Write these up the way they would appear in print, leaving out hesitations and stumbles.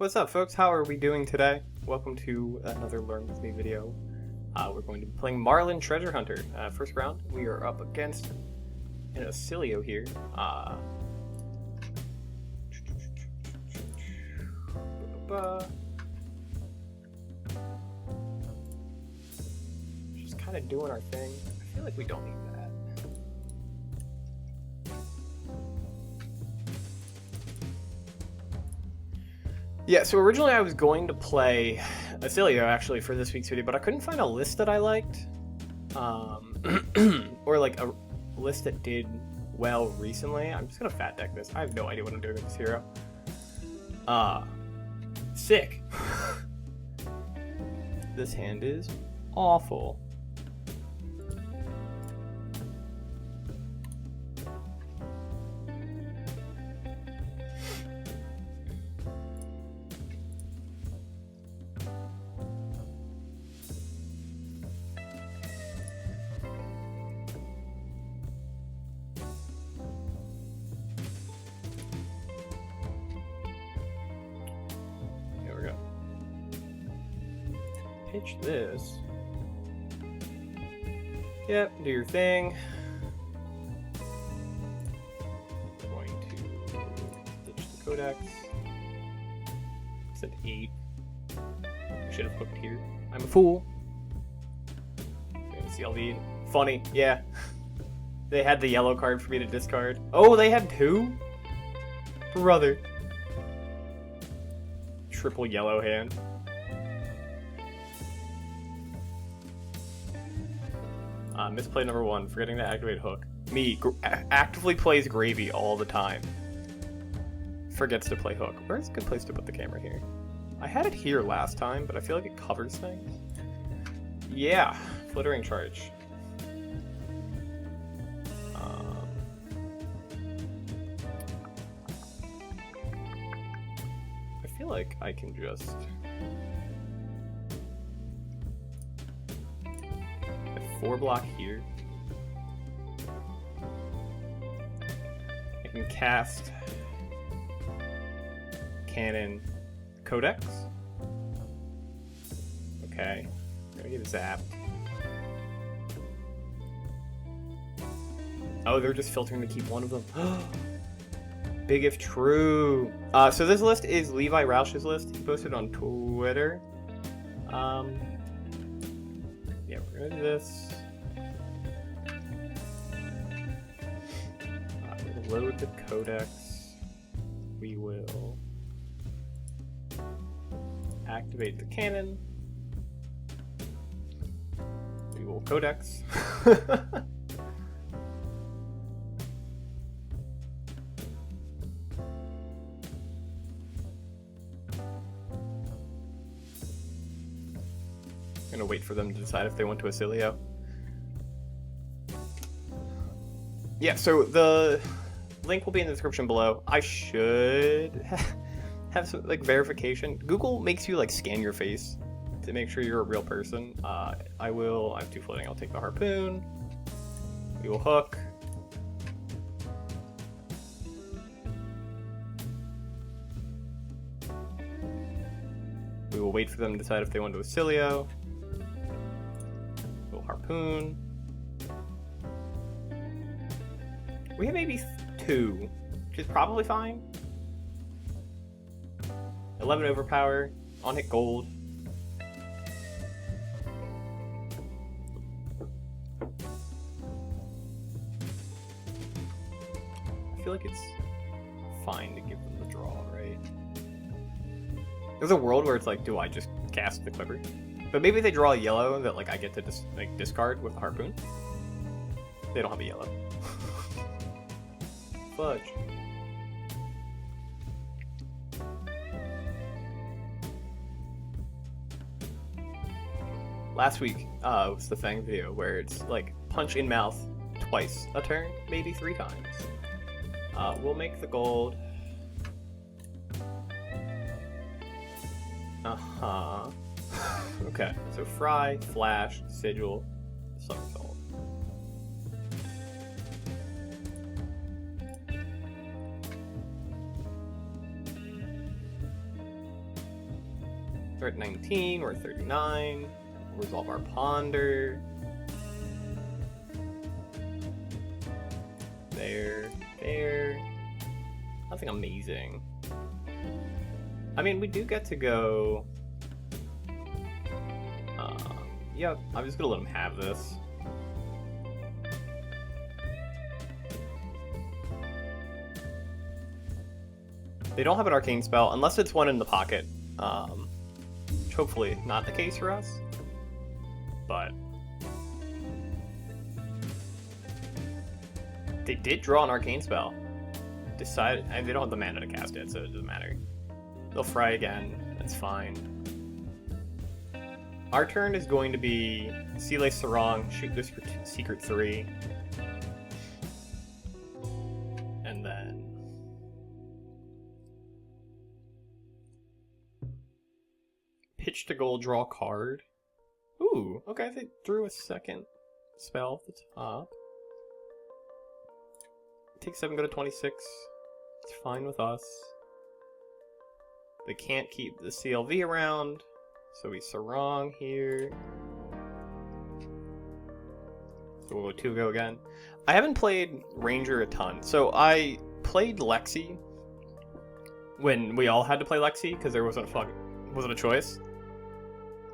What's up, folks? How are we doing today? Welcome to another Learn With Me video. We're going to be playing Marlynn Treasure Hunter. First round, we are up against an Acilio here. Just kind of doing our thing. I feel like we don't need that. Yeah, so originally I was going to play Acilio actually for this week's video, but I couldn't find a list that I liked. Or like a list that did well recently. I'm just gonna fat deck this. I have no idea what I'm doing with this hero. Sick. This hand is awful. Pitch this. Yep, do your thing. Going to ditch the codex. It's an 8. I should have hooked here. I'm a fool. CLV. Funny, yeah. They had the yellow card for me to discard. Oh, they had 2? Brother. Triple yellow hand. Misplay number 1, forgetting to activate hook. Me, actively plays Gravy all the time. Forgets to play hook. Where's a good place to put the camera here? I had it here last time, but I feel like it covers things. Yeah, flittering charge. I feel like I can just... 4 block here. I can cast Cannon Codex. Okay, I'm gonna get zapped. Oh, they're just filtering to keep one of them. Big if true. So this list is Levi Roush's list. He posted on Twitter. Yeah, we're gonna do this. We'll load the codex. We will activate the cannon. We will codex. I'm gonna wait for them to decide if they want to Acilio. Yeah, so the link will be in the description below. I should have some like verification. Google makes you like scan your face to make sure you're a real person. I have 2 floating. I'll take the harpoon. We will hook. We will wait for them to decide if they want to Acilio. Harpoon. We have maybe 2, which is probably fine. 11 overpower, on hit gold. I feel like it's fine to give them the draw, right? There's a world where it's like, do I just cast the Quiver? But maybe they draw a yellow that like I get to discard with the harpoon. They don't have a yellow. Fudge. Last week was the Fang video where it's like punch in mouth twice a turn, maybe 3 times. We'll make the gold. Okay, so Fry, Flash, Sigil, Somersault. They're at 19, we're at 39. Resolve our ponder. There. Nothing amazing. I mean, we do get to go... Yep, I'm just gonna let him have this. They don't have an arcane spell, unless it's one in the pocket. Which hopefully not the case for us. But... they did draw an arcane spell. Decided, and they don't have the mana to cast it, so it doesn't matter. They'll fry again, that's fine. Our turn is going to be Sea Life Sarong, shoot this for Secret 3. And then... pitch to goal, draw card. Ooh, okay, they threw a second spell at the top. Take 7, go to 26. It's fine with us. They can't keep the CLV around, so we Sarong here. So we'll go 2 go again. I haven't played Ranger a ton, so I played Lexi when we all had to play Lexi because there wasn't a choice.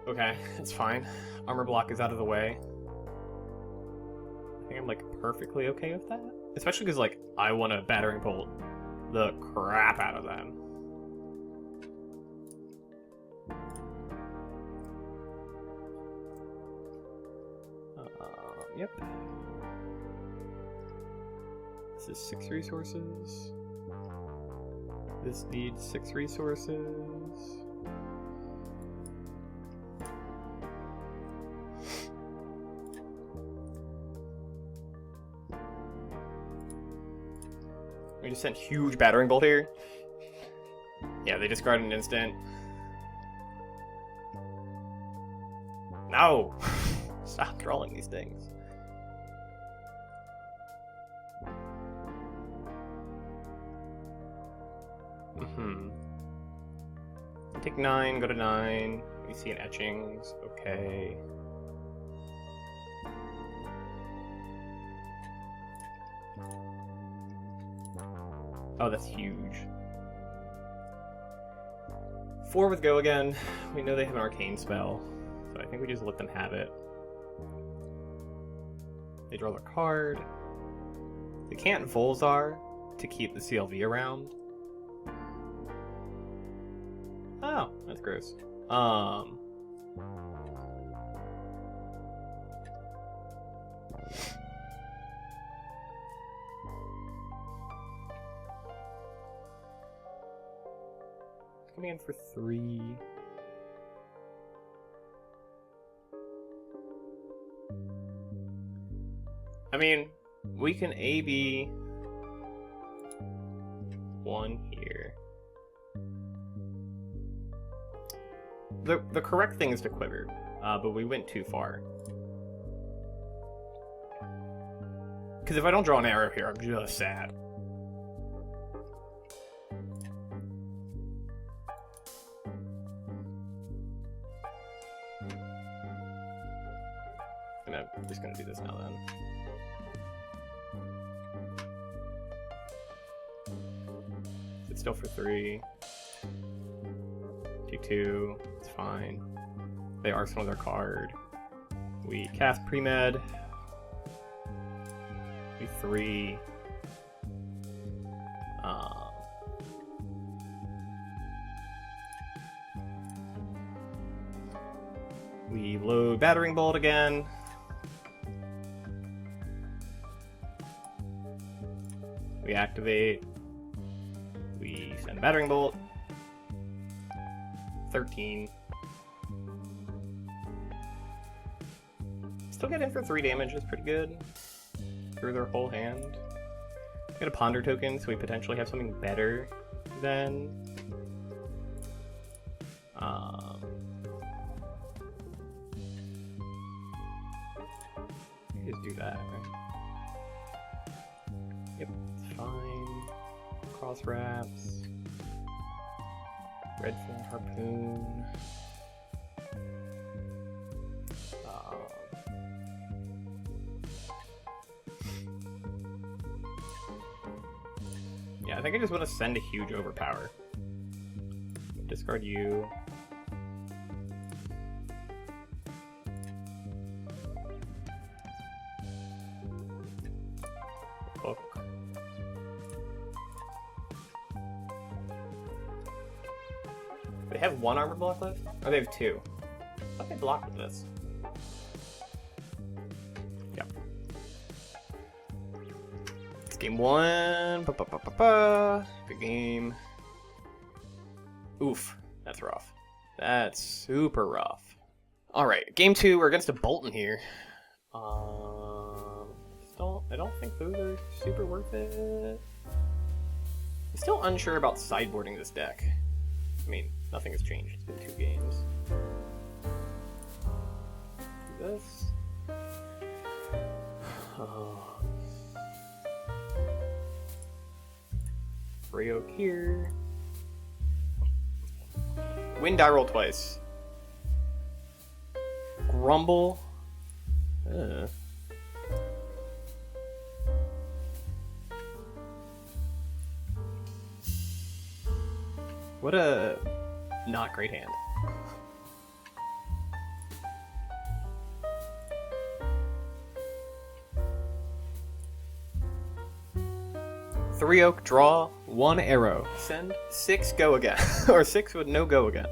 Okay, it's fine. Armor block is out of the way. I think I'm like perfectly okay with that. Especially because like I want to battering bolt the crap out of them. Yep. This is 6 resources. This needs 6 resources. We just sent huge battering bolt here. Yeah, they discard an instant. No! Stop drawing these things. Take 9, go to 9. We see an etchings. Okay. Oh, that's huge. 4 with go again. We know they have an arcane spell, so I think we just let them have it. They draw their card. They can't Volzar to keep the CLV around. Oh, that's gross. Coming in for 3. I mean, we can AB 1 here. The correct thing is to quiver, but we went too far. Because if I don't draw an arrow here, I'm just sad. And I'm just gonna do this now then. Sit still for 3. Take 2. It's fine. They arsenal their card. We cast pre-med. We 3. We load battering bolt again. We activate. We send battering bolt. 13. Still get in for 3 damage, that's pretty good. Through their whole hand. Get a ponder token, so we potentially have something better than... just do that, right? Yep, it's fine. Cross wraps. Redfin harpoon. I think I just want to send a huge overpower. Discard you. Hook. They have one armor block left? Or they have two? I thought they blocked with this. Yep. It's game one. Good game. Oof. That's rough. That's super rough. Alright, game two. We're against a Bolton here. I don't think those are super worth it. I'm still unsure about sideboarding this deck. I mean, nothing has changed. It's been 2 games. Do this. Oak here. Win die roll twice. Grumble. What a not great hand. Three oak, draw, 1 arrow. Send 6 go again. Or 6 with no go again.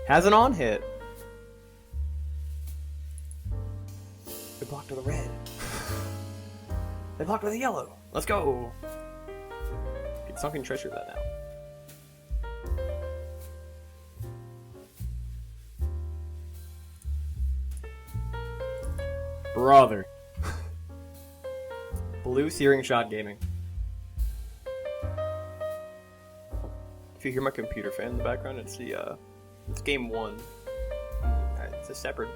Has an on hit. They blocked with a red. They blocked with a yellow. Let's go. Get sunken treasure that now. Brother. Blue Searing Shot Gaming. If you hear my computer fan in the background, it's it's game one. It's a separate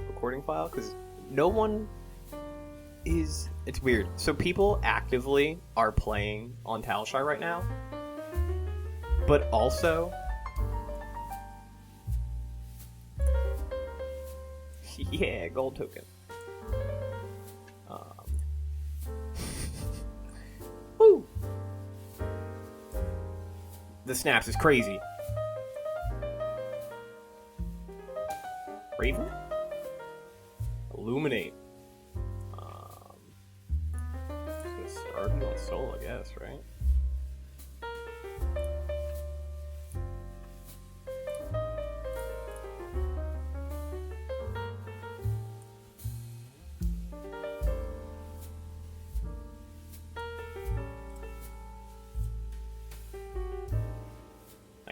recording file because no one is. It's weird. So people actively are playing on Talshai right now, but also, yeah, gold token. Woo! The snaps is crazy. Raven? Illuminate. Just gonna start on soul, I guess, right?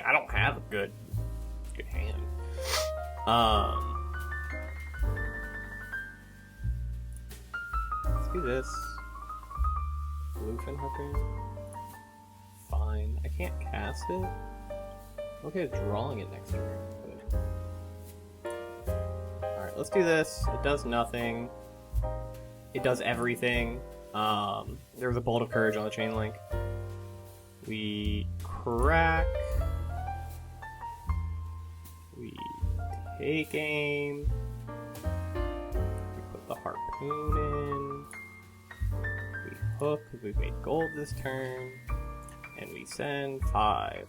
I don't have a good hand. Let's do this. Bluefin Harpoon. Fine. I can't cast it. Okay, drawing it next turn. Alright, let's do this. It does nothing. It does everything. There was a Bolt of Courage on the chain link. We crack. We take aim. We put the harpoon in. We hook because we've made gold this turn. And we send 5.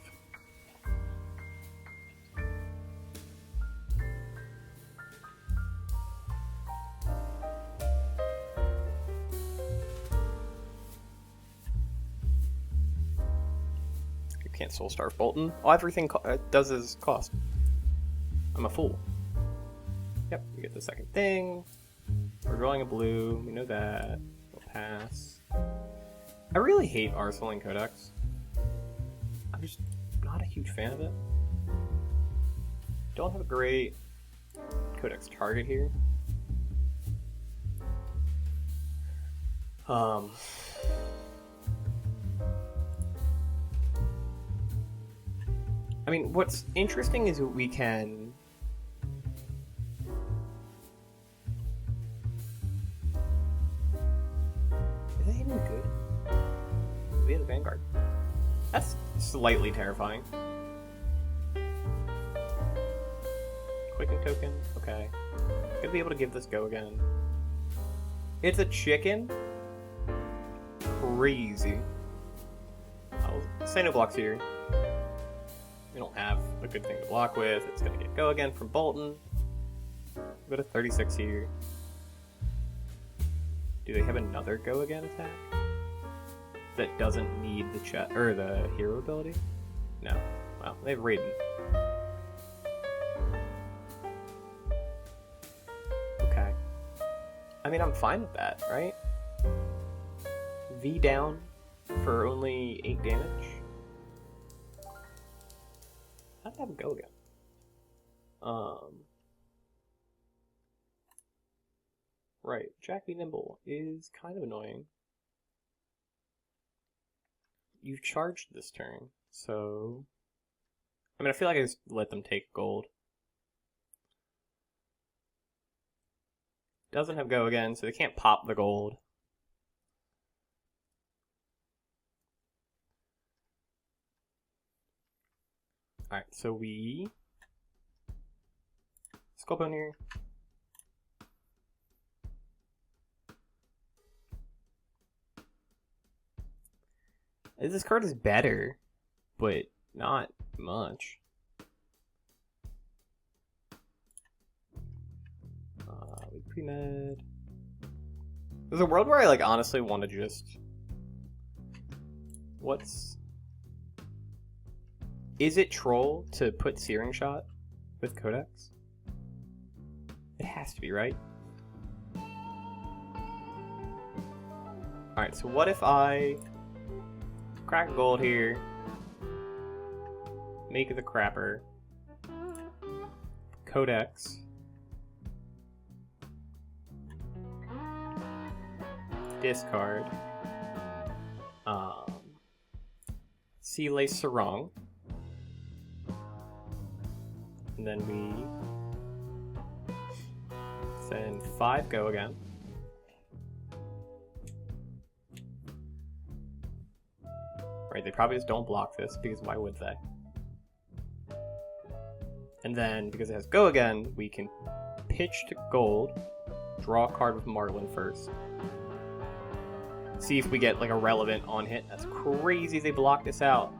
You can't Soul Starve Bolton. Oh, everything does is cost. I'm a fool. Yep, we get the second thing. We're drawing a blue. We know that. We'll pass. I really hate Arsenal Codex. I'm just not a huge fan of it. Don't have a great Codex target here. I mean, what's interesting is we can... Is that even good? We have the Vanguard. That's slightly terrifying. Quicken token? Okay. Gonna be able to give this go again. It's a chicken? Crazy. say no blocks here. We don't have a good thing to block with. It's gonna get go again from Bolton. Go to 36 here. Do they have another go again attack that doesn't need the chat or the hero ability? No. Well, they have Raiden. Okay. I mean, I'm fine with that, right? V down for only 8 damage. How'd that go again? Right, Jack be nimble is kind of annoying. You've charged this turn, so... I mean, I feel like I just let them take gold. Doesn't have go again, so they can't pop the gold. Alright, so we... Sculpt on here. This card is better, but not much. We pre-med. There's a world where I like honestly want to just... What's... Is it troll to put Searing Shot with Codex? It has to be, right? Alright, so what if I crack gold here, make the crapper, Codex, discard, Sea Lace Sarong, and then we send 5 go again. Right, they probably just don't block this, because why would they? And then, because it has go again, we can pitch to gold, draw a card with Marlynn first. See if we get like a relevant on hit. That's crazy they blocked this out.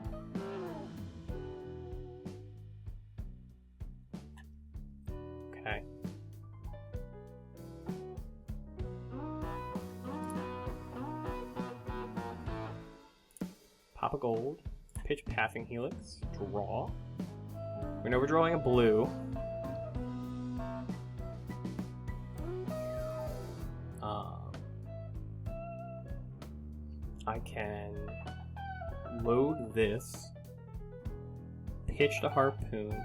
Okay. Pop a gold, pitch Pathing Helix, draw. We know we're drawing a blue. I can load this, pitch to Harpoon,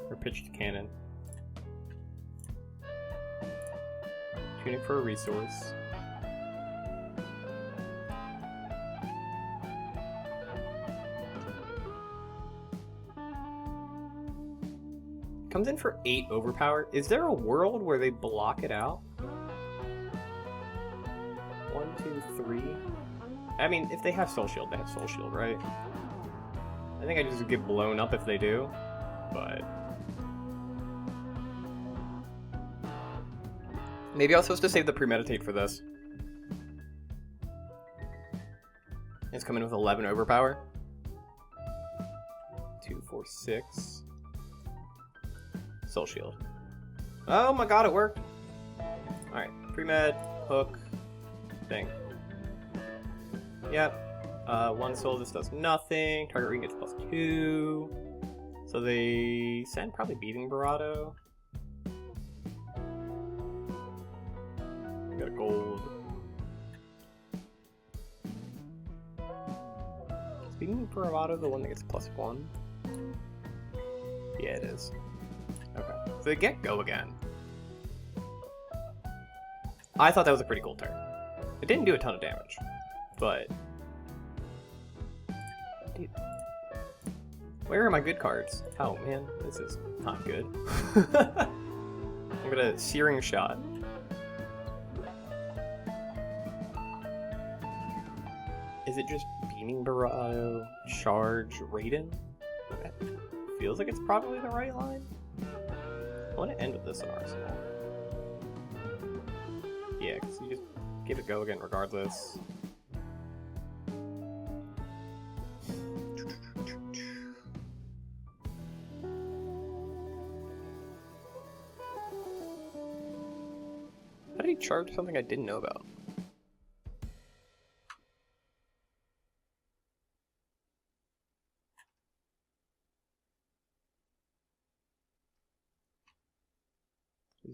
or pitch to Cannon, tune it for a resource. Comes in for 8 overpower. Is there a world where they block it out? 1, 2, 3. I mean, if they have Soul Shield, they have Soul Shield, right? I think I just get blown up if they do, but... Maybe I was supposed to save the Premeditate for this. It's coming with 11 overpower. 2, 4, 6. Soul Shield. Oh my god, it worked! Alright, Premed, hook, thing. Yep. 1 soul, this does nothing. Target ring gets +2. So they send probably Beating Barato. Got a gold. Is Beating Barato the one that gets +1? Yeah, it is. Okay. So they get go again. I thought that was a pretty cool turn. It didn't do a ton of damage, but... Dude. Where are my good cards? Oh man, this is not good. I'm gonna Searing Shot. Is it just Beaming Barato, Charge, Raiden? Okay. Feels like it's probably the right line. I want to end with this in Arsenal. Yeah, because you just give it go again regardless. charge something I didn't know about?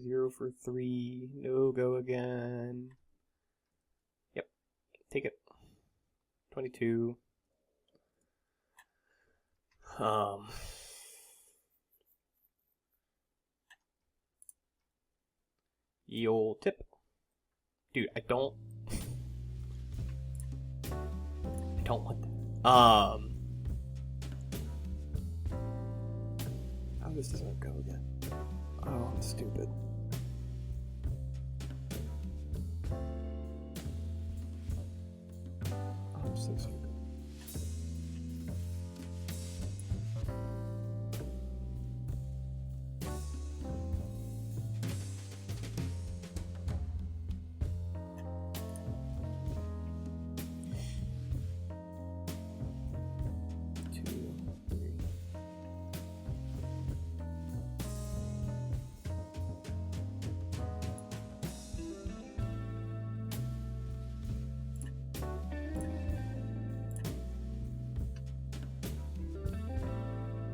Zero for 3. No go again. Yep. Take it. 22. Ye old tip. Dude, I don't want that. How this doesn't go again? Oh, I'm stupid. I'm so stupid.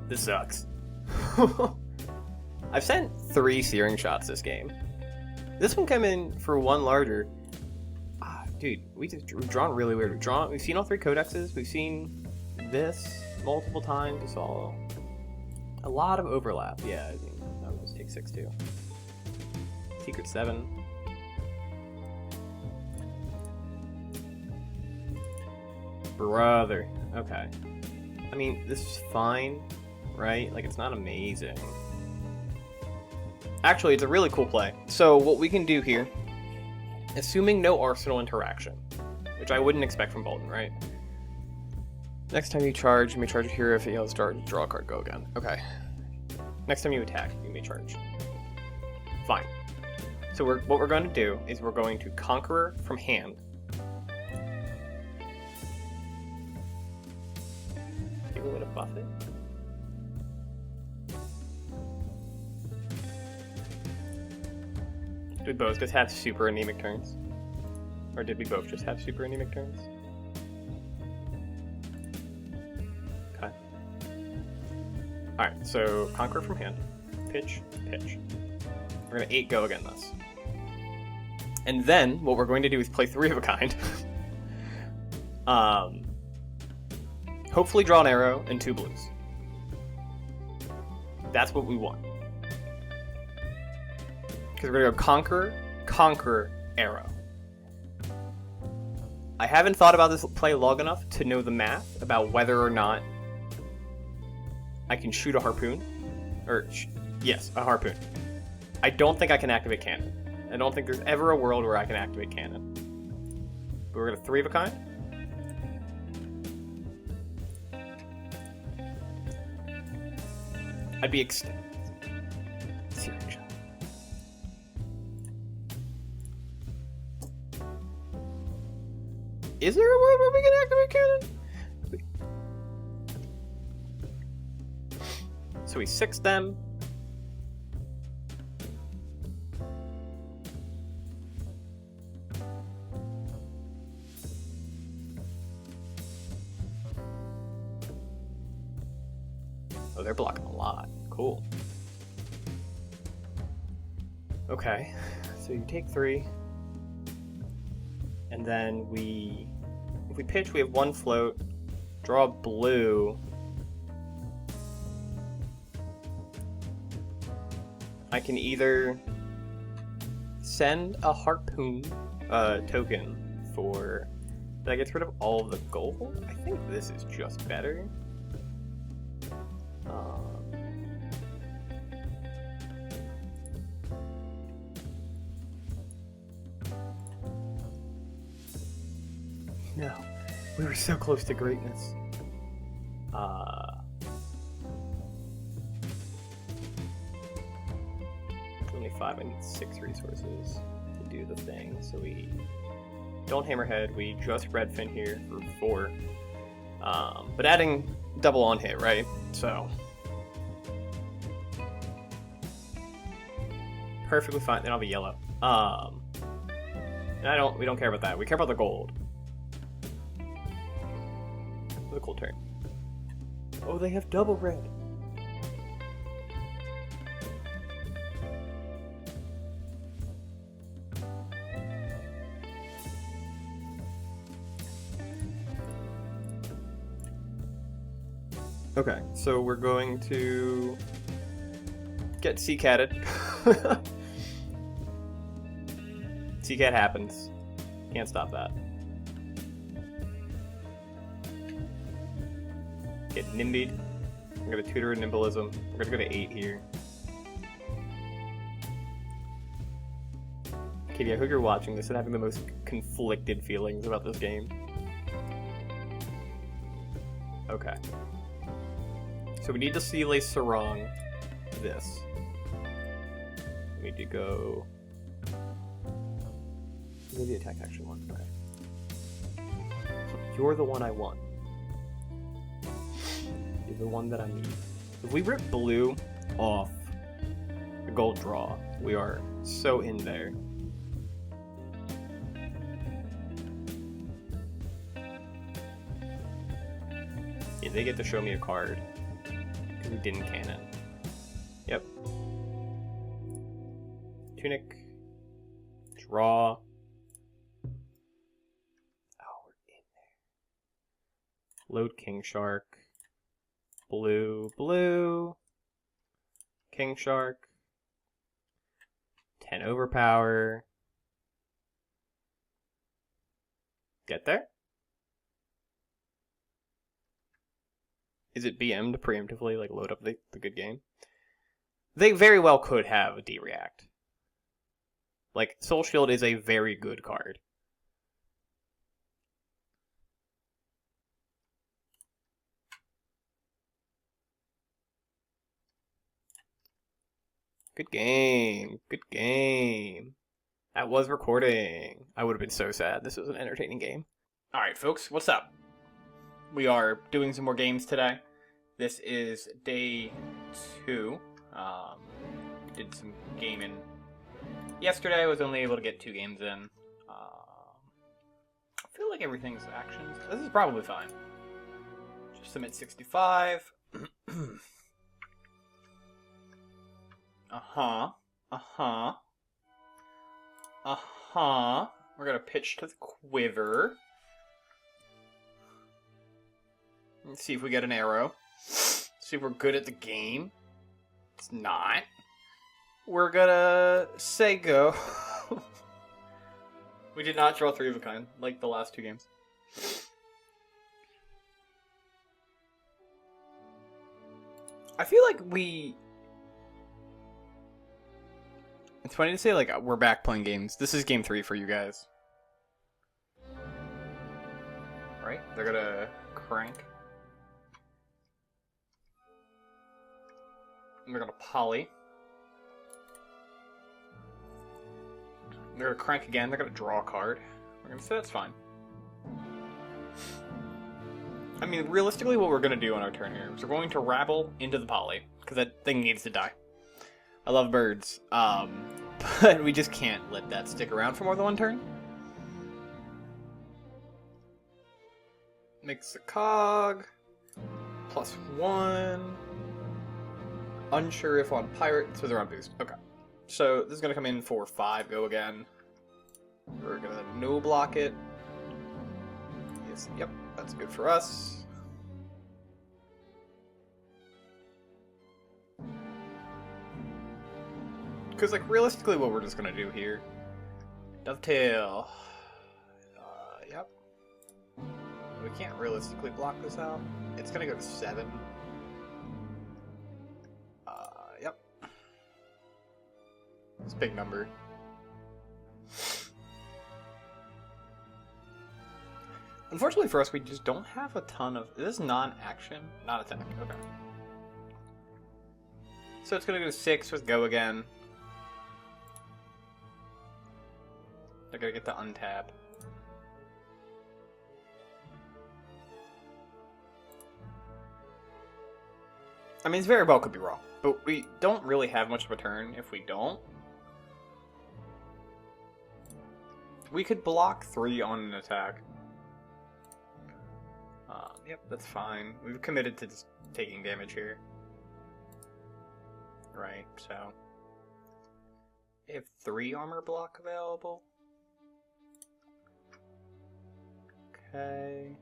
This sucks. I've sent 3 searing shots this game. This one came in for 1 larger. Dude, we've drawn really weird. We've seen all 3 codexes. We've seen this multiple times. We saw a lot of overlap. Yeah, I mean, I'll just take 6 too. Secret 7. Brother. Okay. I mean, this is fine. Right? Like, it's not amazing. Actually, it's a really cool play. So, what we can do here, assuming no Arsenal interaction, which I wouldn't expect from Bolton, right? Next time you charge, you may charge a hero. If it yells start, draw a card, go again. Okay. Next time you attack, you may charge. Fine. So, what we're going to do is we're going to Conqueror from hand. Give it a buff it. Did we both just have super anemic turns? Or did we both just have super anemic turns? Okay. Alright, so Conquer from hand. Pitch, pitch. We're going to 8 go again this. And then, what we're going to do is play 3 of a kind. Hopefully draw an arrow and 2 blues. That's what we want. Because we're going to go Conquer, Conquer, Arrow. I haven't thought about this play long enough to know the math about whether or not I can shoot a harpoon. Or, yes, a harpoon. I don't think I can activate cannon. I don't think there's ever a world where I can activate cannon. But we're going to 3 of a kind. I'd be Is there a world where we can activate cannon? So we 6 them. Oh, they're blocking a lot. Cool. Okay, so you take 3. And then if we pitch, we have 1 float, draw a blue. I can either send a harpoon token for that gets rid of all of the gold. I think this is just better. No, we were so close to greatness. 25, I need 6 resources to do the thing, so we don't hammerhead, we just redfin here for 4. But adding double on hit, right? So perfectly fine, then I'll be yellow. And we don't care about that. We care about the gold. The cool turn. Oh, they have double red. Okay, so we're going to get C-catted. C-cat happens. Can't stop that. Get Nimbied. I'm gonna tutor Nimblism. We're gonna go to 8 here. Katie, I hope you're watching this and having the most conflicted feelings about this game. Okay. So we need to Seeley Sarong this. We need to go... Maybe attack action one. Okay. So you're the one I want. You're the one that I need. If we rip blue off the gold draw, we are so in there. Yeah, they get to show me a card. Because we didn't cannon. Yep. Tunic. Draw. Oh, we're in there. Load King Shark. Blue, blue. King Shark. 10 overpower. Get there? Is it BM to preemptively like load up the good game? They very well could have a D-React. Like, Soul Shield is a very good card. Good game. Good game. That was recording. I would have been so sad. This was an entertaining game. Alright, folks, what's up? We are doing some more games today. This is day 2. Did some gaming yesterday. I was only able to get 2 games in. I feel like everything's actions. This is probably fine. Just submit 65. We're gonna pitch to the quiver. Let's see if we get an arrow. See if we're good at the game. It's not. We're gonna say go. We did not draw 3 of a kind, like the last 2 games. I feel like we... It's funny to say, like, we're back playing games. This is game 3 for you guys. Right? They're gonna crank. And they're gonna poly. They're gonna crank again. They're gonna draw a card. We're gonna say that's fine. I mean, realistically, what we're gonna do on our turn here is we're going to rabble into the poly because that thing needs to die. I love birds, but we just can't let that stick around for more than 1 turn. Makes a cog. +1. Unsure if on pirate, so they're on boost. Okay. So this is gonna come in for 5, go again. We're gonna no block it. Yes, yep, that's good for us. Because, like, realistically what we're just gonna do here. Dovetail. Yep. We can't realistically block this out. It's gonna go to 7. Yep. It's a big number. Unfortunately for us, we just don't have a ton of... This is non-action? Not attack. Okay. So it's gonna go to 6 with go again. They're gonna get to untap. I mean, it's very well could be wrong, but we don't really have much of a turn if we don't. We could block 3 on an attack. Yep, that's fine. We've committed to just taking damage here. Right, so... They have 3 armor block available. Okay.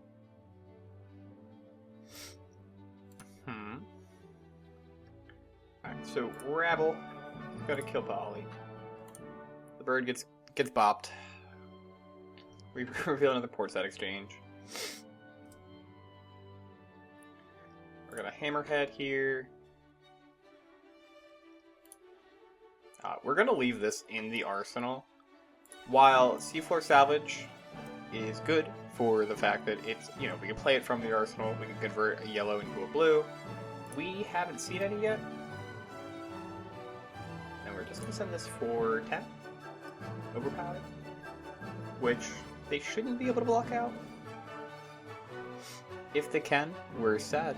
Alright, so Rabble. Gotta kill Polly. The bird gets bopped. We reveal another port side exchange. We're gonna Hammerhead here. We're gonna leave this in the arsenal. While Seafloor Salvage is good for the fact that it's, you know, we can play it from the arsenal, we can convert a yellow into a blue. We haven't seen any yet. And we're just gonna send this for 10. Overpowered. Which they shouldn't be able to block out. If they can, we're sad.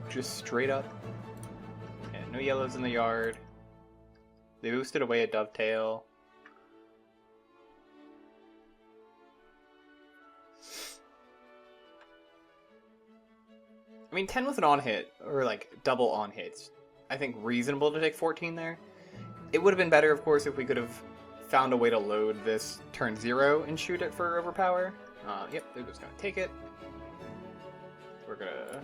Just straight up. Yeah, no yellows in the yard. They boosted away a Dovetail. I mean, 10 with an on-hit, or like double on-hits, I think reasonable to take 14 there. It would have been better, of course, if we could have found a way to load this turn 0 and shoot it for overpower. Yep, they're just going to take it. We're going to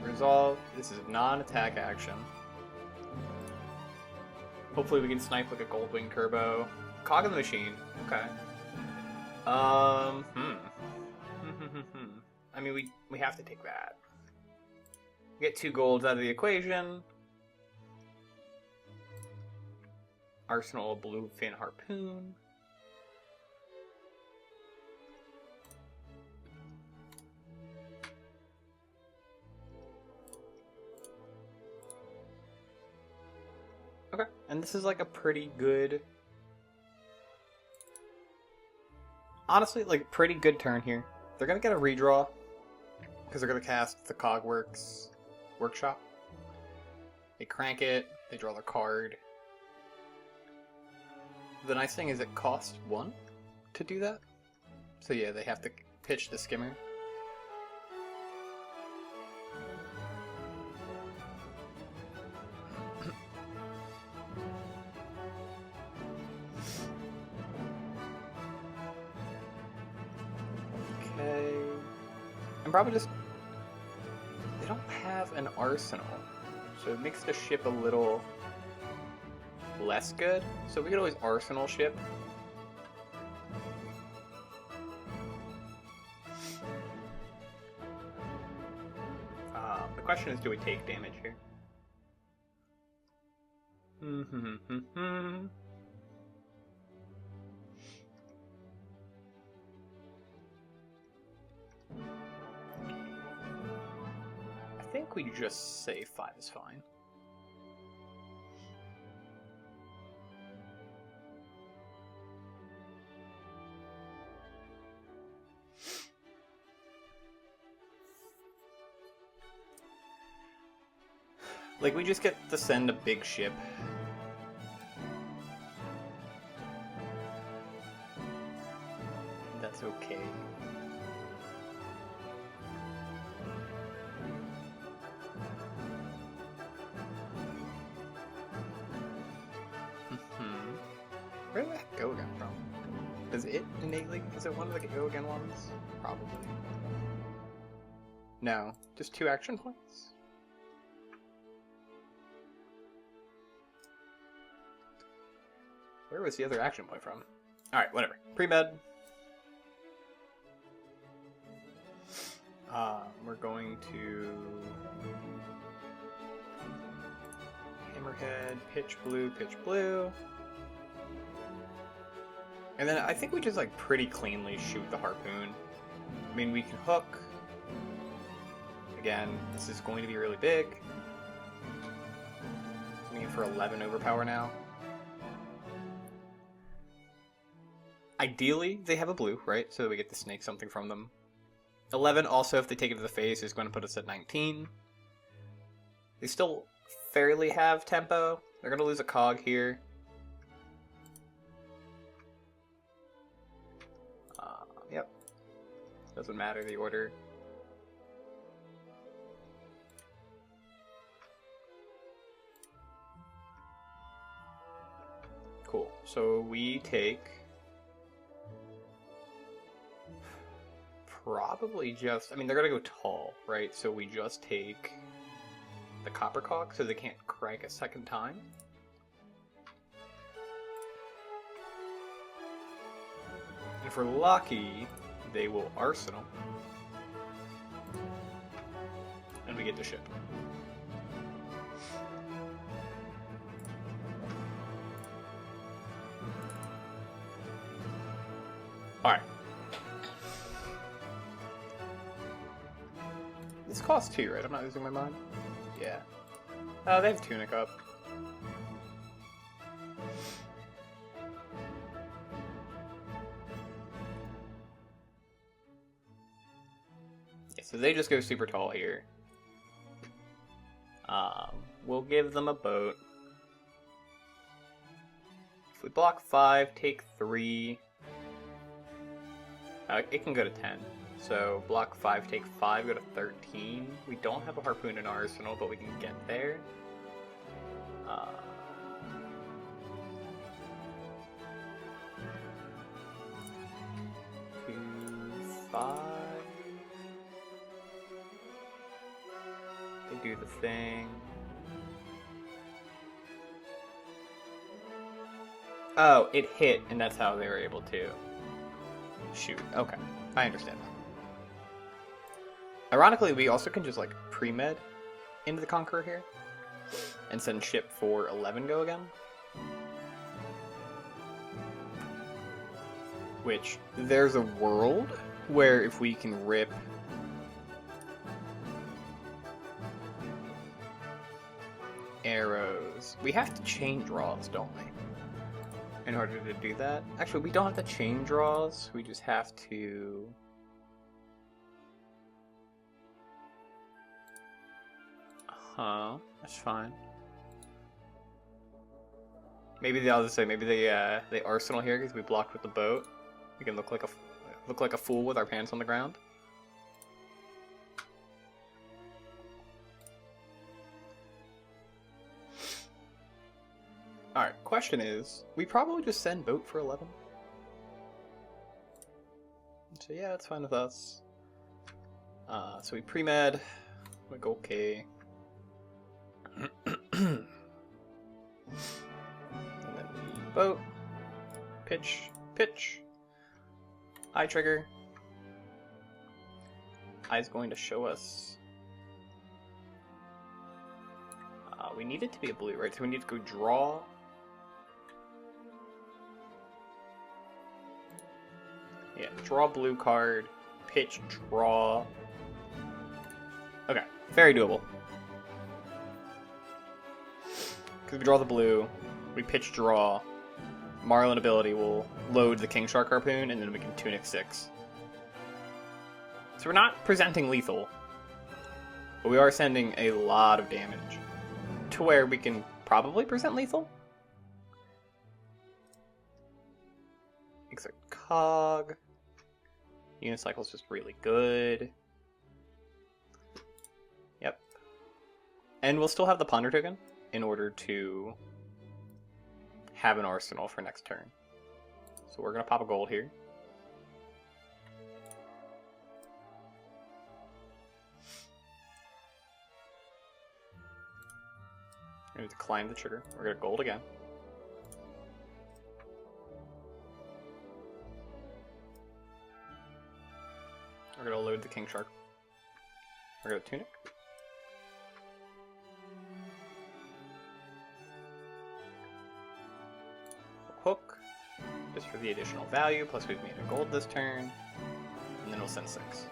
resolve. This is non-attack action. Hopefully we can snipe like a Goldwing Turbo. Cog in the machine. Okay. I mean, we have to take that. Get 2 golds out of the equation. Arsenal Bluefin Harpoon. Okay, and this is like a pretty good... Honestly, like, pretty good turn here. They're gonna get a redraw, because they're gonna cast the Cogworks Workshop. They crank it, they draw their card. The nice thing is it costs 1 to do that. So yeah, they have to pitch the Skimmer. Okay. I'm probably just... They don't have an arsenal, so it makes the ship a little less good. So we could always arsenal ship. The question is, do we take damage here? I think we just say 5 is fine. Like, we just get to send a big ship. That's okay. Where did that go again from? Does it innately? Is it one of the go again ones? Probably. No, just 2 action points? Where was the other action point from? Alright, whatever. Pre-med. We're going to... Hammerhead, pitch blue. And then I think we just like pretty cleanly shoot the Harpoon. I mean, we can hook. Again, this is going to be really big. Coming in for 11 overpower now. Ideally, they have a blue, right? So that we get to snake something from them. 11 also, if they take it to the face, is going to put us at 19. They still fairly have tempo. They're going to lose a cog here. Doesn't matter the order. Cool. So we take probably just, I mean, they're gonna go tall, right? So we just take the copper cock so they can't crank a second time. And if we're lucky, they will arsenal. And we get to ship. Alright. This costs 2, right? I'm not losing my mind? Yeah. They have Tunic up. Yeah, so they just go super tall here. We'll give them a boat. If we block 5, take 3... it can go to 10. So block 5, take 5, go to 13. We don't have a harpoon in our arsenal, but we can get there. 2, 5. They do the thing. Oh, it hit, and that's how they were able to shoot. Okay, I understand that. Ironically, we also can just, like, pre-med into the Conqueror here and send ship for 11 go again. Which, there's a world where if we can rip arrows... We have to chain draws, don't we? In order to do that. Actually, we don't have to chain draws. We just have to... That's fine. Maybe I'll just say maybe the arsenal here because we blocked with the boat. We can look like a fool with our pants on the ground. All right. Question is, we probably just send boat for 11. So yeah, it's fine with us. So we pre-med. We go okay. And then we boat, pitch, eye trigger. Eye's going to show us. We need it to be a blue, right? So we need to go draw. Yeah, draw blue card, pitch, draw. Okay, very doable. Because we draw the blue, we pitch draw, Marlynn ability will load the King Shark Harpoon, and then we can Tunic 6. So we're not presenting lethal, but we are sending a lot of damage to where we can probably present lethal. Except Cog. Unicycle's just really good. Yep. And we'll still have the Ponder token in order to have an arsenal for next turn. So we're going to pop a gold here. We're going to decline the trigger. We're going to gold again. We're going to load the King Shark. We're going to Tunic. Hook, just for the additional value, plus we've made a gold this turn, and then we'll send 6.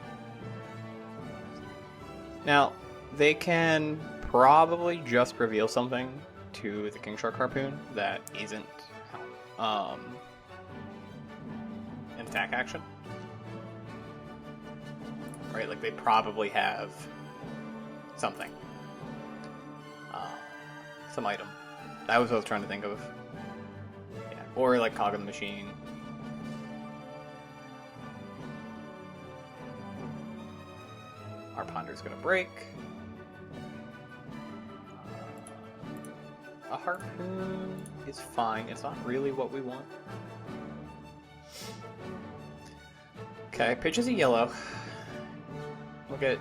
Now, they can probably just reveal something to the King Shark Harpoon that isn't an attack action. Right, like they probably have something. Some item. That was what I was trying to think of. Yeah. Or like Cog in the Machine. Defender's gonna break. A Harpoon is fine. It's not really what we want. Okay, pitches a yellow. We'll get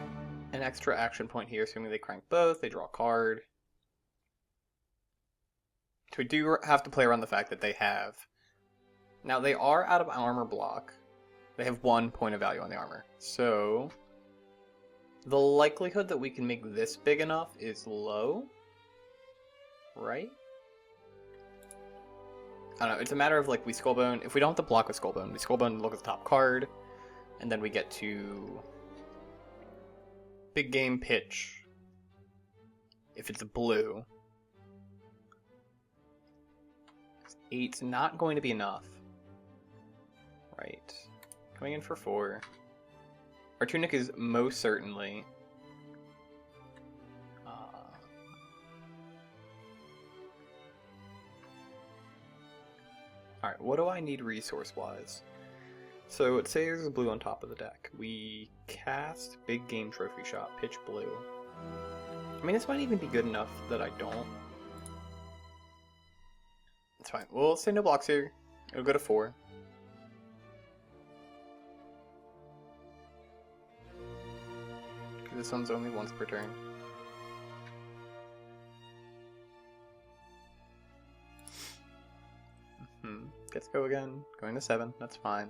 an extra action point here, assuming they crank both. They draw a card. So we do have to play around the fact that they have... Now, they are out of armor block. They have 1 point of value on the armor. So, the likelihood that we can make this big enough is low. Right? I don't know, it's a matter of, like, we Skullbone. If we don't have to block with Skullbone, we Skullbone, look at the top card, and then we get to big game pitch. If it's a blue. 8's not going to be enough. Right. Coming in for 4. Our Tunic is most certainly... Alright, what do I need resource-wise? So, let's say there's a blue on top of the deck. We cast Big Game Trophy Shot, pitch blue. I mean, this might even be good enough that I don't. It's fine. Well, let's say no blocks here. It'll go to 4. This one's only once per turn. Gets go again. Going to 7. That's fine.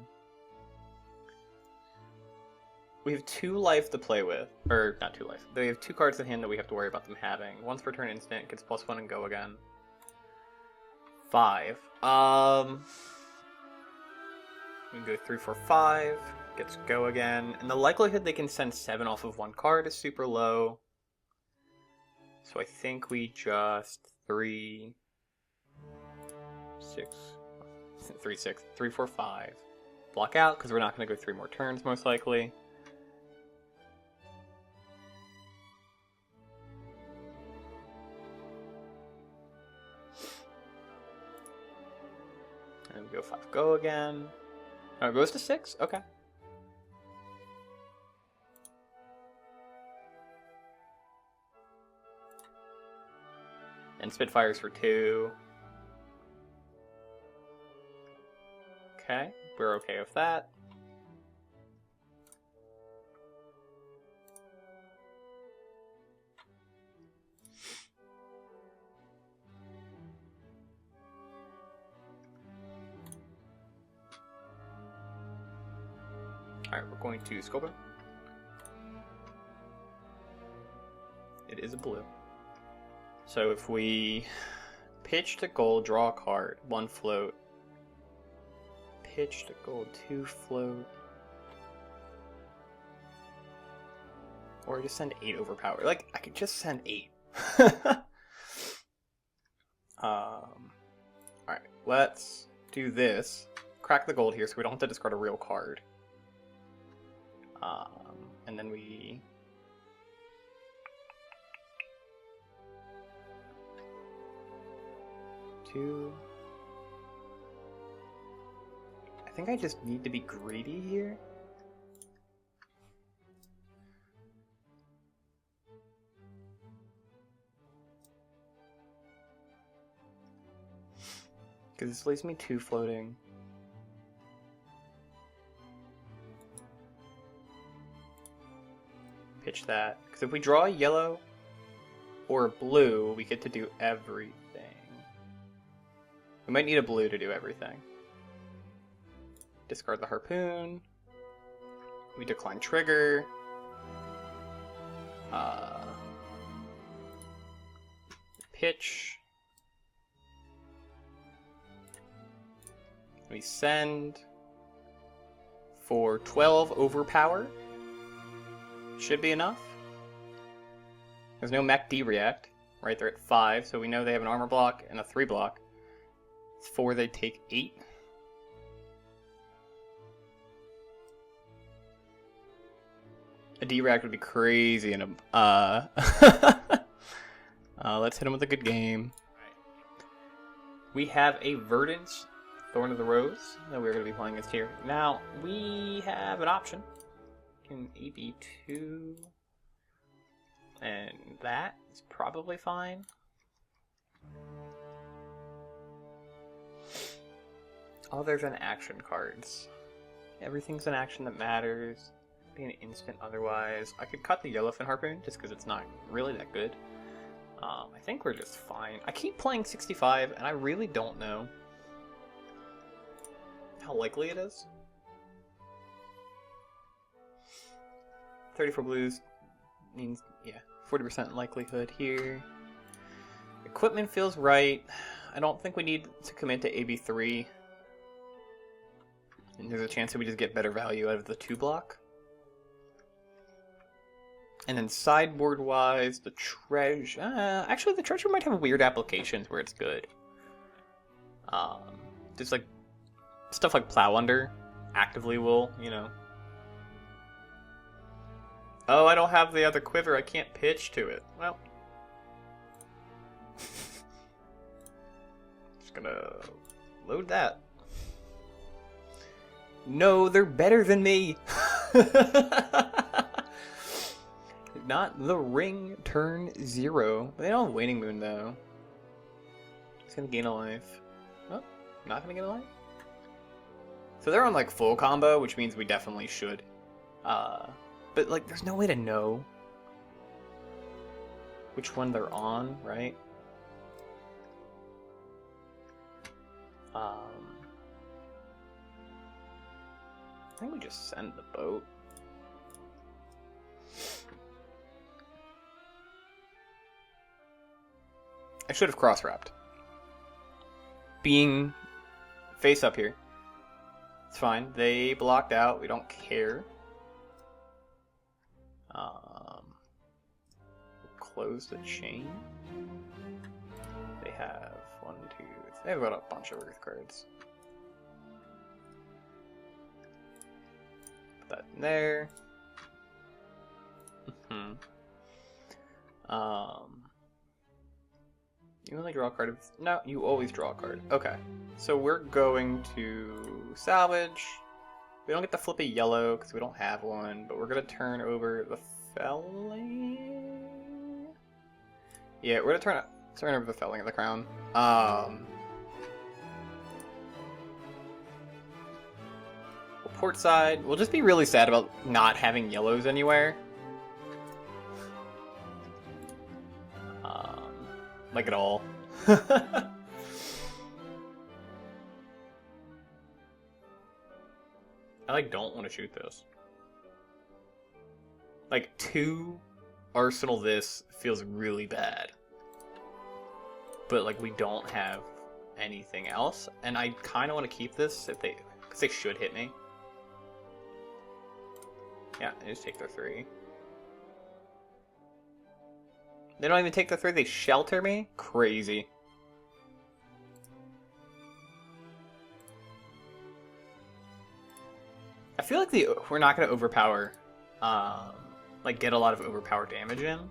We have 2 life to play with. Or, not 2 life. They have 2 cards in hand that we have to worry about them having. Once per turn instant. Gets +1 and go again. 5. We can go 3, 4, 5. Gets go again. And the likelihood they can send 7 off of 1 card is super low. So I think we just 3, 6... 3, 6, 3, 4, 5. Block out, because we're not going to go 3 more turns, most likely. And we go 5, go again. Oh, it goes to 6? Okay. And Spitfires for 2. Okay, we're okay with that. Alright, we're going to Skullbone. It is a blue. So if we pitch to gold, draw a card, 1 float. Pitch to gold, 2 float. Or just send 8 overpower. Like, I could just send 8. Alright, let's do this. Crack the gold here so we don't have to discard a real card. And then we... Two... I think I just need to be greedy here. Because this leaves me 2 floating. Pitch that. Because if we draw a yellow or a blue, we get to do everything. We might need a blue to do everything. Discard the Harpoon. We decline trigger. Pitch. We send for 12 overpower. Should be enough. There's no mech D-react. Right, they're at 5, so we know they have an armor block and a 3 block. It's 4, they take 8. A D-react would be crazy in a... let's hit him with a good game. We have a Verdant's Thorn of the Rose that we're going to be playing against here. Now, we have an option. Can AB2... And that is probably fine. Other than action cards. Everything's an action that matters. Be an instant otherwise. I could cut the Yellowfin Harpoon just because it's not really that good. I think we're just fine. I keep playing 65 and I really don't know how likely it is. 34 blues means, yeah, 40% likelihood here. Equipment feels right. I don't think we need to commit to AB3. And there's a chance that we just get better value out of the 2 block. And then sideboard-wise, the treasure... actually, the treasure might have weird applications where it's good. Just like... stuff like Plow Under actively will, you know... Oh, I don't have the other quiver. I can't pitch to it. Well... just gonna... load that. No, they're better than me! Not the ring, turn 0. They don't have Waning Moon, though. It's gonna gain a life. Oh, not gonna get a life? So they're on, like, full combo, which means we definitely should. But, like, there's no way to know which one they're on, right? I think we just send the boat. I should have cross-wrapped. Being face up here. It's fine. They blocked out. We don't care. Close the chain. They have 1, 2, 3. They've got a bunch of Earth cards. Put that in there. You only draw a card. No, you always draw a card. Okay. So we're going to salvage. We don't get to flip a yellow because we don't have one, but we're going to turn over the felling. Yeah, we're going to turn over the felling of the crown. Port side. We'll just be really sad about not having yellows anywhere. Like at all. I like don't want to shoot this. Like 2 Arsenal this feels really bad. But like we don't have anything else, and I kind of want to keep this if because they should hit me. Yeah, they just take their 3. They don't even take the 3, they shelter me? Crazy. I feel like we're not going to overpower, like get a lot of overpower damage in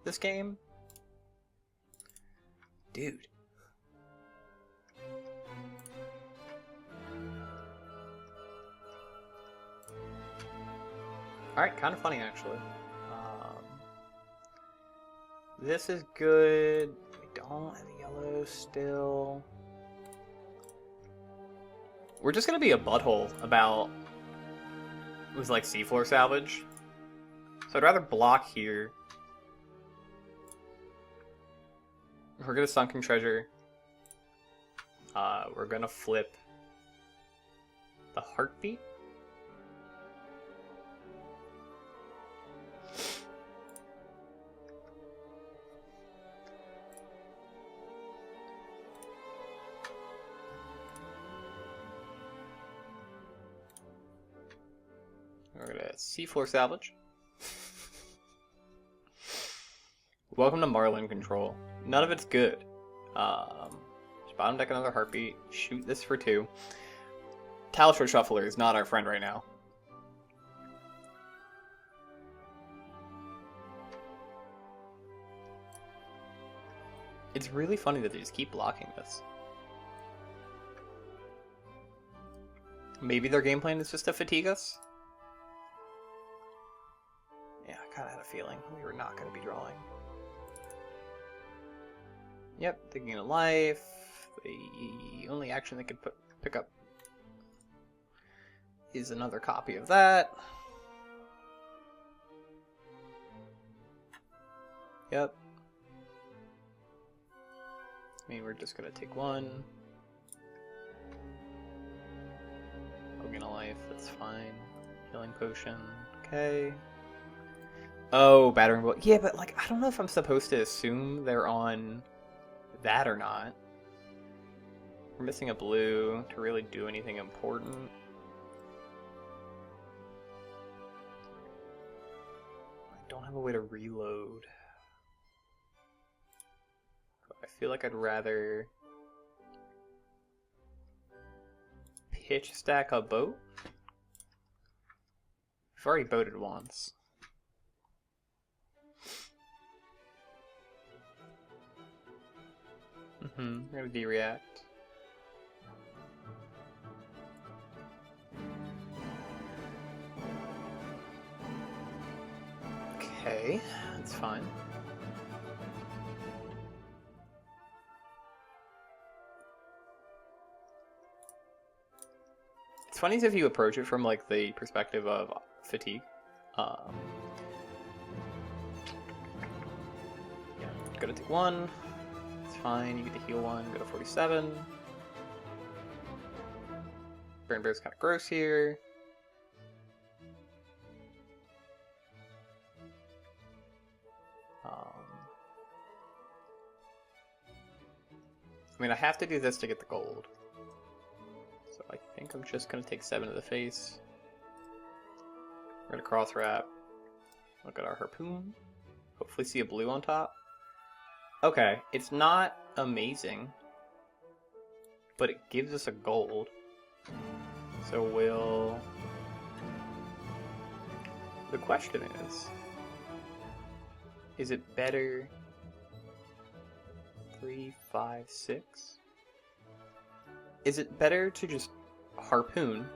this game. Dude. Alright, kind of funny actually. This is good. We don't have a yellow still. We're just gonna be a butthole about with like seafloor salvage. So I'd rather block here. We're gonna sunken treasure. We're gonna flip the heartbeat. We're gonna seafloor salvage. Welcome to Marlynn control. None of it's good. Just bottom deck another heartbeat. Shoot this for 2. Talisman Shuffler is not our friend right now. It's really funny that they just keep blocking this. Maybe their game plan is just to fatigue us? Yeah, kind of had a feeling we were not going to be drawing. Yep, thinking of life. The only action they could pick up is another copy of that. Yep. I mean, we're just gonna take one. Hogan a life, that's fine. Healing potion, okay. Oh, battering bolt. Yeah, but like, I don't know if I'm supposed to assume they're on that or not. We're missing a blue to really do anything important. I don't have a way to reload. I feel like I'd rather pitch stack a boat. We've already boated once. We're gonna de-react. Okay, that's fine. It's funny if you approach it from like the perspective of fatigue. Yeah, gonna take one. It's fine. You get to heal one. Go to 47. Burn Bear's kind of gross here. I mean, I have to do this to get the gold. So I think I'm just going to take 7 to the face. We're going to cross wrap. Look at our harpoon. Hopefully see a blue on top. Okay, it's not amazing, but it gives us a gold. So we'll... The question is it better... 3, 5, 6? Is it better to just harpoon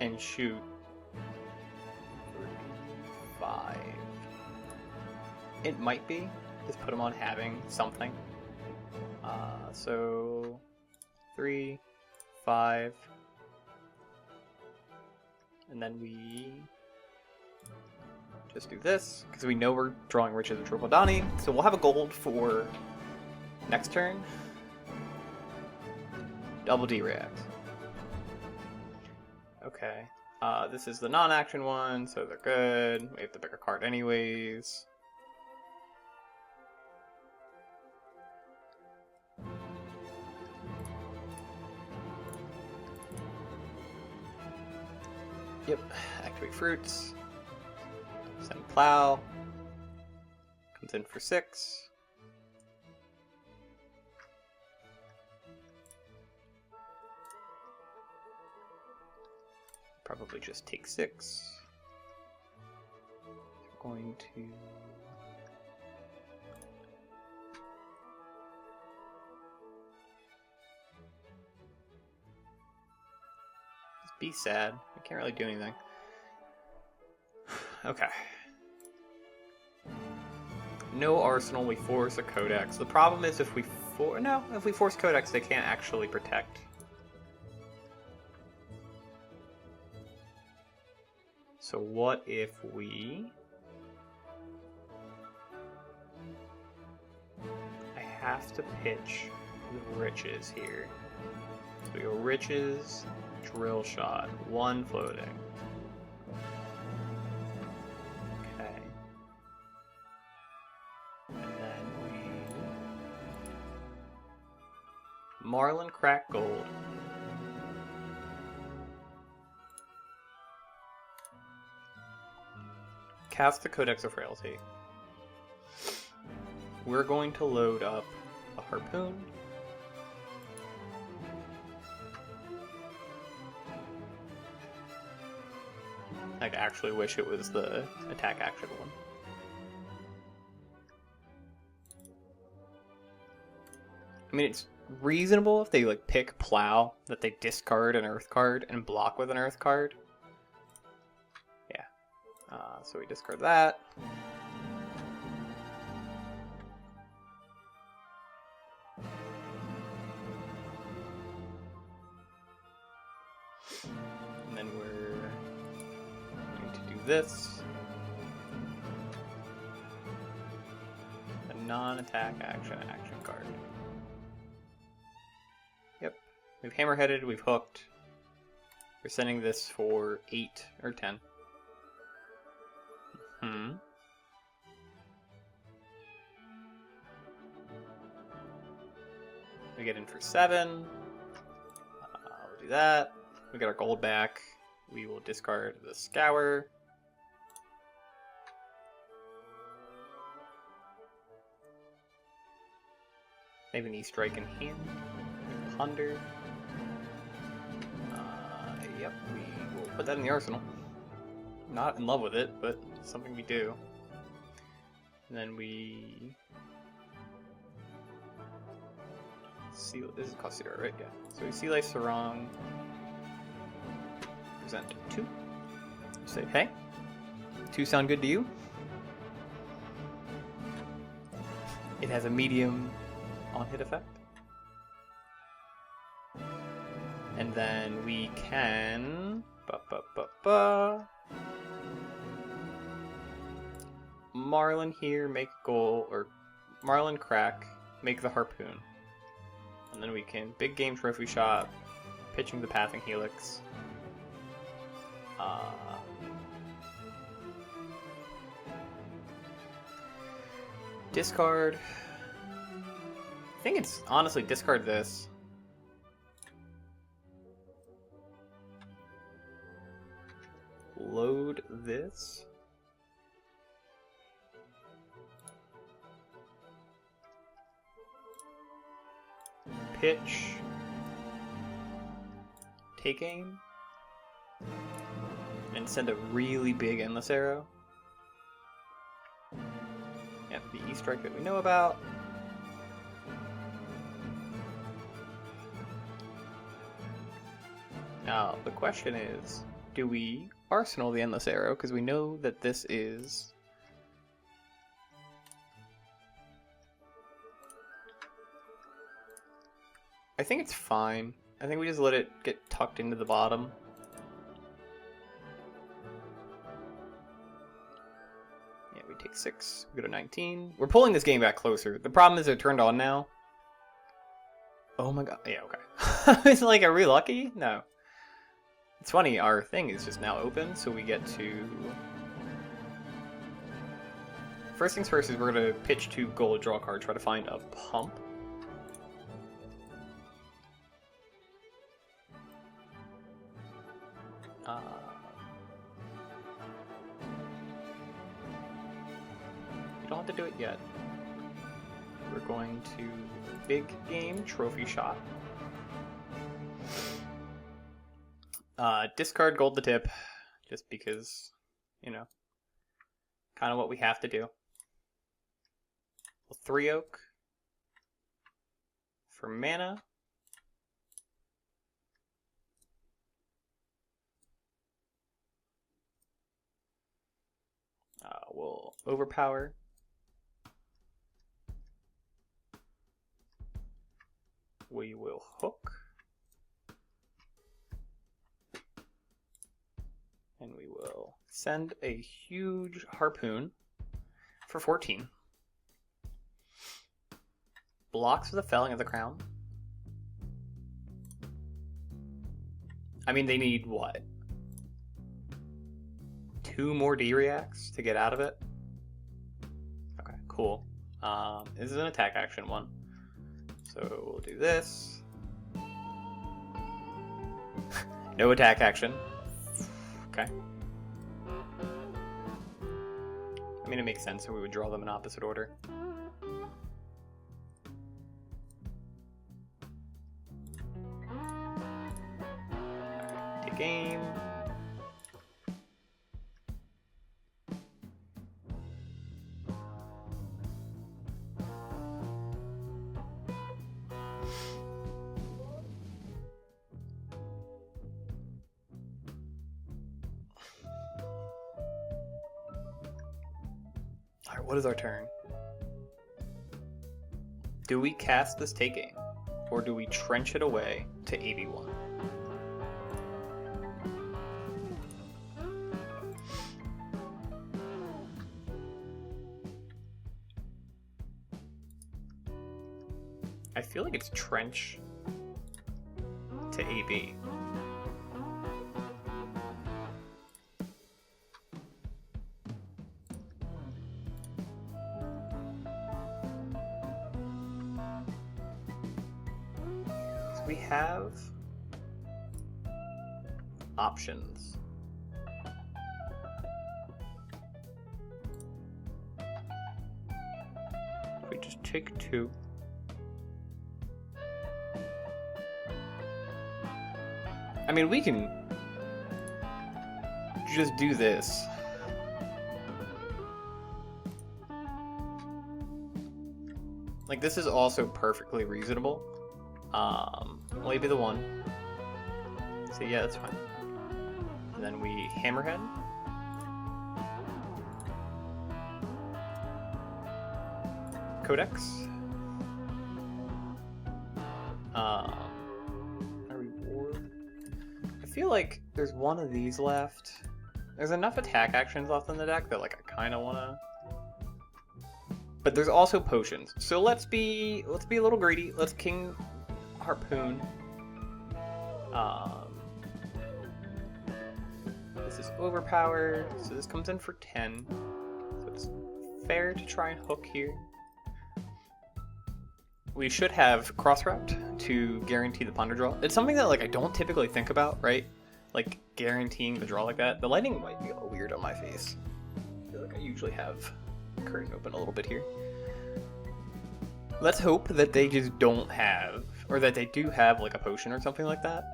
and shoot 3, 5? It might be. Just put them on having something. So 3, 5, and then we just do this because we know we're drawing Riches of Tripledani, so we'll have a gold for next turn. Double D-react. Okay. This is the non-action one, so they're good. We have to pick a card anyways. Yep. Activate fruits. Send plow. Comes in for 6. Probably just take 6. We're going to... Just be sad. We can't really do anything. Okay. No arsenal, we force a codex. The problem is if we force codex, they can't actually protect. So what if we... I have to pitch the riches here. So we go riches, drill shot, 1 floating. Okay. And then we... Marlynn crack gold. Cast the Codex of Frailty. We're going to load up a harpoon. I actually wish it was the attack action one. I mean, it's reasonable if they like pick plow that they discard an earth card and block with an earth card. So we discard that. And then we're going to do this. A non-attack action card. Yep. We've hammerheaded, we've hooked. We're sending this for 8 or 10. We get in for 7. We'll do that. We get our gold back. We will discard the Scour. Maybe an E-Strike in hand. Ponder. Yep, we will put that in the arsenal. Not in love with it, but something we do. And then we... This is cost 0, right? Yeah. So we Sea Life Sarong. Present 2. Say, hey. 2 sound good to you? It has a medium on-hit effect. And then we can... Marlynn here, make a goal, or Marlynn crack, make the harpoon. And then we can big game trophy shot, pitching the pathing helix. Discard. I think it's honestly discard this. Load this. Pitch. Take aim. And send a really big endless arrow. Yep, the E-Strike that we know about. Now, the question is, do we arsenal the endless arrow? Because we know that this is... I think it's fine. I think we just let it get tucked into the bottom. Yeah, we take 6. We go to 19. We're pulling this game back closer. The problem is it turned on now. Oh my god. Yeah, okay. It's like, are we lucky? No. It's funny, our thing is just now open, so we get to... First things first is we're going to pitch 2 gold, draw a card, try to find a pump. You don't have to do it yet. We're going to big game trophy shot. Discard gold the tip, just because, you know, kind of what we have to do. 3 oak for mana. We'll overpower. We will hook. And we will send a huge harpoon for 14. Blocks for the felling of the crown. I mean, they need what? 2 more D-reacts to get out of it? Okay, cool. This is an attack action one. So we'll do this. No attack action. Okay. I mean, it makes sense, so we would draw them in opposite order. Take aim. Alright, what is our turn? Do we cast this take aim? Or do we trench it away to 81? feel like it's trench to AB. So we have options. We just take 2. I mean, we can just do this. Like, this is also perfectly reasonable. Maybe the 1. So yeah, that's fine. And then we hammerhead. Codex. A reward. I feel like there's one of these left. There's enough attack actions left in the deck that like I kind of want to. But there's also potions. So let's be a little greedy. Let's King Harpoon. This is overpowered, so this comes in for 10. So it's fair to try and hook here. We should have cross route to guarantee the ponder draw. It's something that like I don't typically think about, right? Like guaranteeing the draw like that. The lighting might be all weird on my face. I feel like I usually have the curtain open a little bit here. Let's hope that they just don't have, or that they do have like a potion or something like that.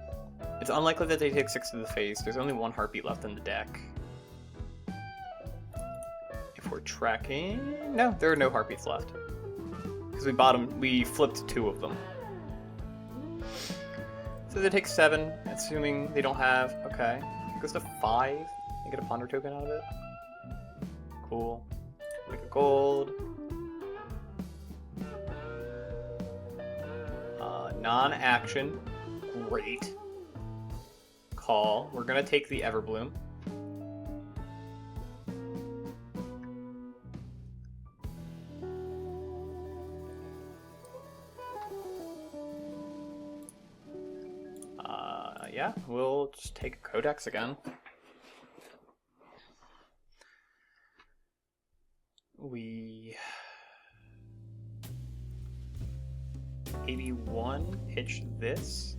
It's unlikely that they take 6 to the face. There's only 1 heartbeat left in the deck. If we're tracking... No, there are no heartbeats left. Because we flipped 2 of them. So they take 7, assuming they don't have... Okay. It goes to 5. You get a ponder token out of it. Cool. Make a gold. Non-action. Great. Call. We're gonna take the Everbloom. Yeah, we'll just take a Codex again. We 81 pitch this.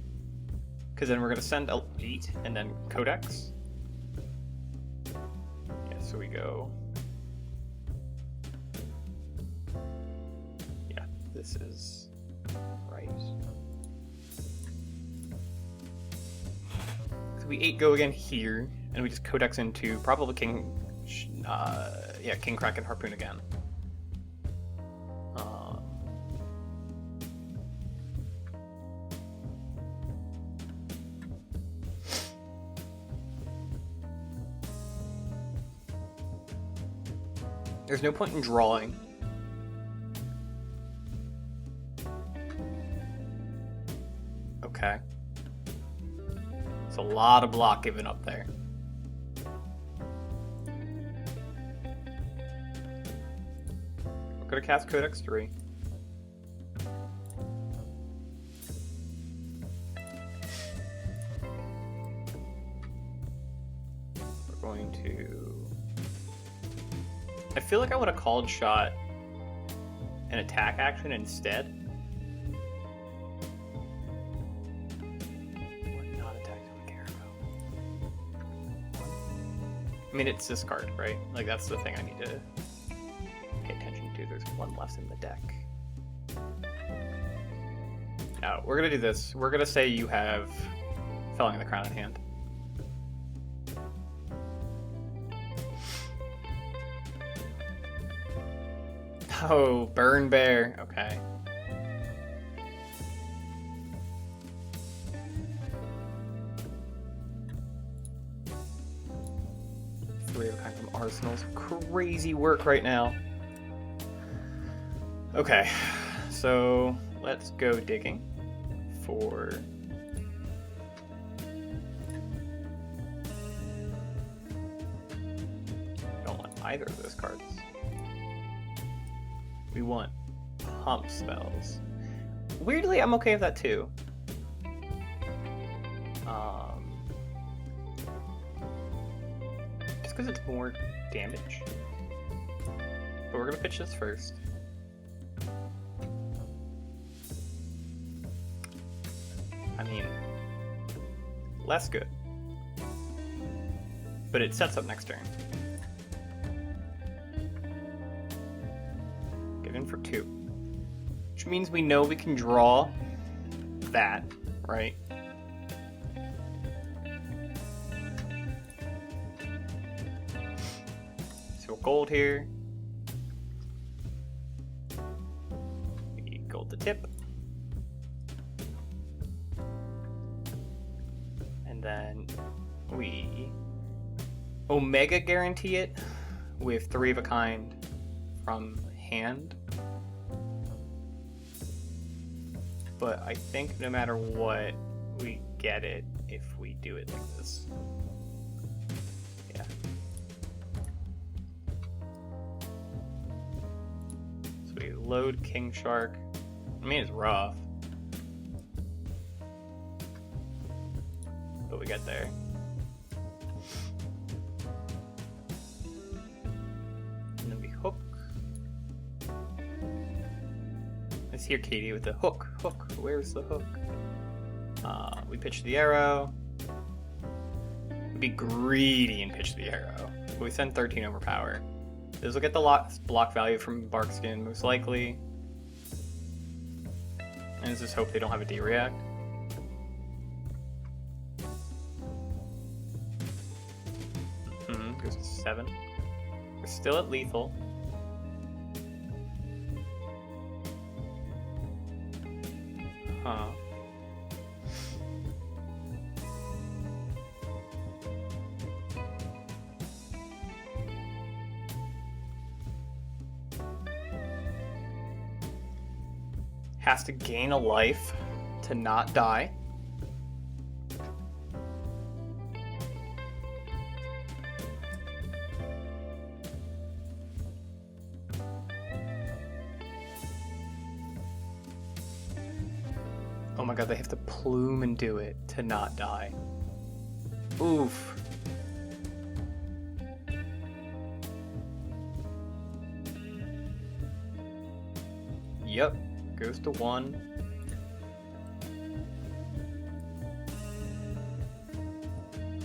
Because then we're going to send Elite and then Codex. Yeah, so we go... Yeah, this is right. So we 8 go again here, and we just Codex into probably King Kraken Harpoon again. There's no point in drawing. Okay. It's a lot of block given up there. We're gonna cast Codex 3. We're going to... I feel like I would have called shot an attack action instead. What non-attack do we care about? I mean, it's this card, right? Like, that's the thing I need to pay attention to. There's 1 left in the deck. No, we're gonna do this. We're gonna say you have Felling the Crown in hand. Oh, Burn Bear. Okay. Three of a kind from Arsenal's crazy work right now. Okay, so let's go digging for... Don't want either of those cards. We want pump spells. Weirdly, I'm okay with that too. Just because it's more damage. But we're gonna pitch this first. I mean, less good. But it sets up next turn. Get in for 2. Which means we know we can draw that, right? So gold here. We gold the tip. And then we Omega guarantee it with 3 of a kind from hand. But I think no matter what, we get it if we do it like this. Yeah. So we load King Shark. I mean, it's rough. But we get there. And then we hook. Let's hear Katie with the hook. Hook. Where's the hook? We pitch the arrow. We'd be greedy and pitch the arrow. But we send 13 overpower. This will get the block value from Barkskin, most likely. And let's just hope they don't have a D-react. Goes to 7. We're still at lethal. Huh. Has to gain a life to not die. Oh my god, they have to plume and do it to not die. Oof. Yep, goes to 1.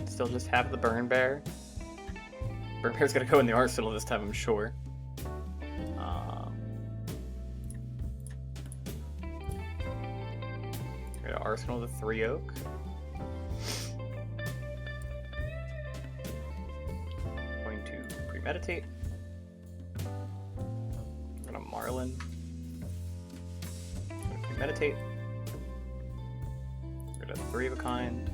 Still just have the Burn Bear. Burn Bear's gonna go in the arsenal this time, I'm sure. Arsenal the 3 oak. Going to premeditate. I'm gonna Marlynn. Gonna premeditate. Gonna 3 of a kind.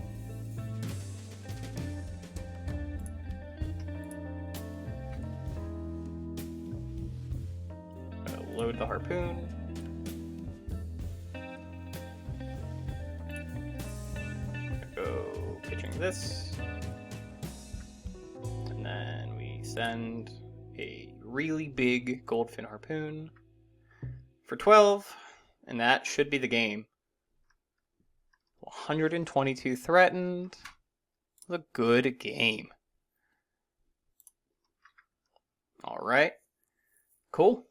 Gonna load the harpoon. This, and then we send a really big goldfin harpoon for 12, and that should be the game. 122 threatened. It was a good game. All right, cool.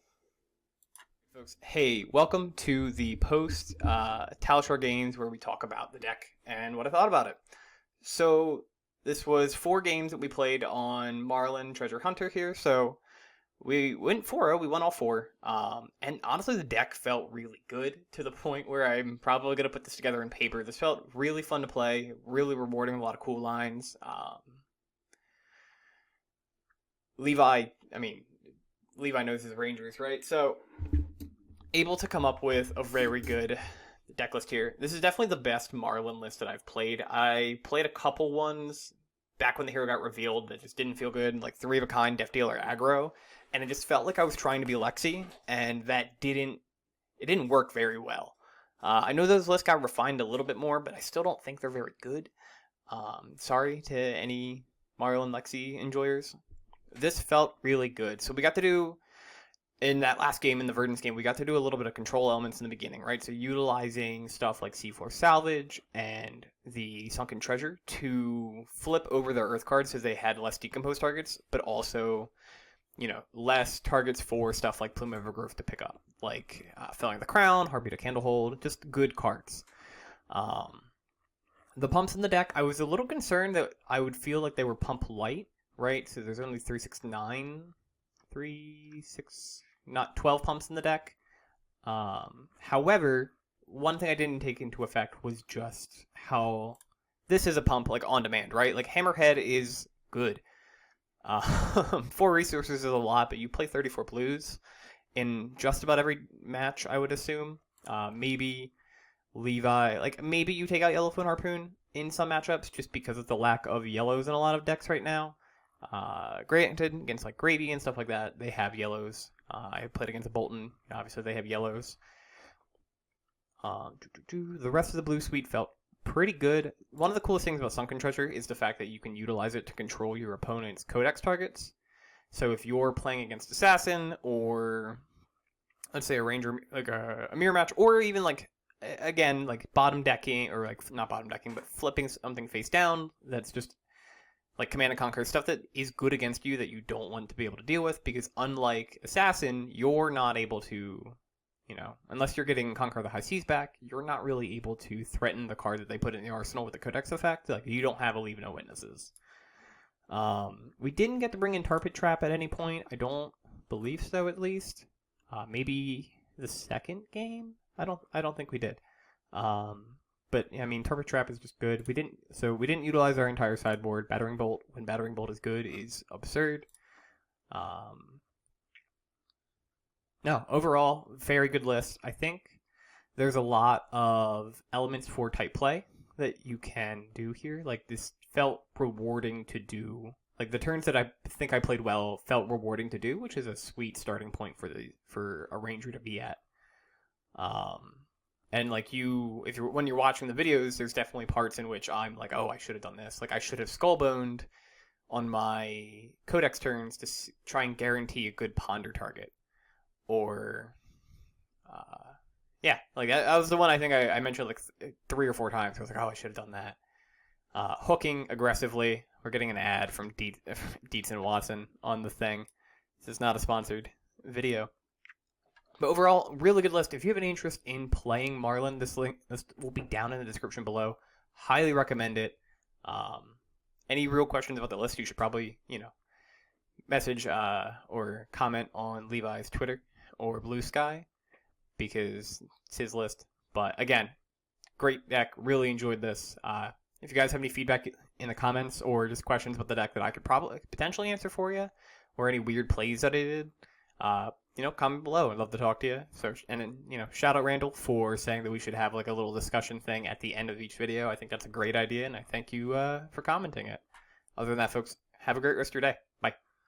Folks, hey, welcome to the post Talishar Games where we talk about the deck and what I thought about it. So this was 4 games that we played on Marlynn Treasure Hunter here. So we went 4-0. We won all 4. And honestly, the deck felt really good to the point where I'm probably going to put this together in paper. This felt really fun to play, really rewarding, a lot of cool lines. Levi knows his Rangers, right? So able to come up with a very good deck list here. This is definitely the best Marlynn list that I've played. I played a couple ones back when the hero got revealed that just didn't feel good, like 3 of a kind, Death Dealer, aggro, and it just felt like I was trying to be Lexi, and that didn't work very well. I know those lists got refined a little bit more, but I still don't think they're very good. Sorry to any Marlynn Lexi enjoyers. This felt really good. So we got to do in that last game, in the Verdance game, we got to do a little bit of control elements in the beginning, right? So utilizing stuff like C4 Salvage and the Sunken Treasure to flip over their Earth cards so they had less decomposed targets, but also, less targets for stuff like Plume of Overgrowth to pick up, like Felling of the Crown, Heartbeat of Candlehold, just good cards. The pumps in the deck, I was a little concerned that I would feel like they were pump light, right? So there's only 12 pumps in the deck. However, one thing I didn't take into effect was just how this is a pump like on demand, right? Like Hammerhead is good. 4 resources is a lot, but you play 34 blues in just about every match, I would assume. Maybe Levi, like maybe you take out Yellowfin Harpoon in some matchups just because of the lack of yellows in a lot of decks right now. Granted, against like Gravy and stuff like that, they have yellows. I played against Bolton. Obviously, they have yellows. The rest of the blue suite felt pretty good. One of the coolest things about Sunken Treasure is the fact that you can utilize it to control your opponent's codex targets. So if you're playing against Assassin or, let's say, a Ranger, like a mirror match, or even like, again, like bottom decking, or like not bottom decking, but flipping something face down, that's just like Command and Conquer, stuff that is good against you that you don't want to be able to deal with, because unlike Assassin, you're not able to, unless you're getting Conquer the High Seas back, you're not really able to threaten the card that they put in the arsenal with the Codex effect. Like, you don't have a Leave No Witnesses. We didn't get to bring in Tarpit Trap at any point. I don't believe so, at least. Maybe the second game? I don't think we did. But I mean, Tarpit Trap is just good. We didn't utilize our entire sideboard. Battering Bolt, when Battering Bolt is good, is absurd. No, overall, very good list. I think there's a lot of elements for type play that you can do here. Like, this felt rewarding to do. Like, the turns that I think I played well felt rewarding to do, which is a sweet starting point for a Ranger to be at. And like when you're watching the videos, there's definitely parts in which I'm like, oh, I should have done this. Like, I should have Skullboned on my Codex turns to try and guarantee a good Ponder target. Or, like that was the one I think I mentioned like 3 or 4 times. I was like, oh, I should have done that. Hooking aggressively. We're getting an ad from Dietz and Watson on the thing. This is not a sponsored video. But overall, really good list. If you have any interest in playing Marlynn, this will be down in the description below. Highly recommend it. Any real questions about the list, you should probably, message or comment on Levi's Twitter or Blue Sky, because it's his list. But again, great deck. Really enjoyed this. If you guys have any feedback in the comments or just questions about the deck that I could probably potentially answer for you, or any weird plays that I did, comment below. I'd love to talk to you. So, and then, shout out Randall for saying that we should have like a little discussion thing at the end of each video. I think that's a great idea, and I thank you for commenting it. Other than that, folks, have a great rest of your day. Bye.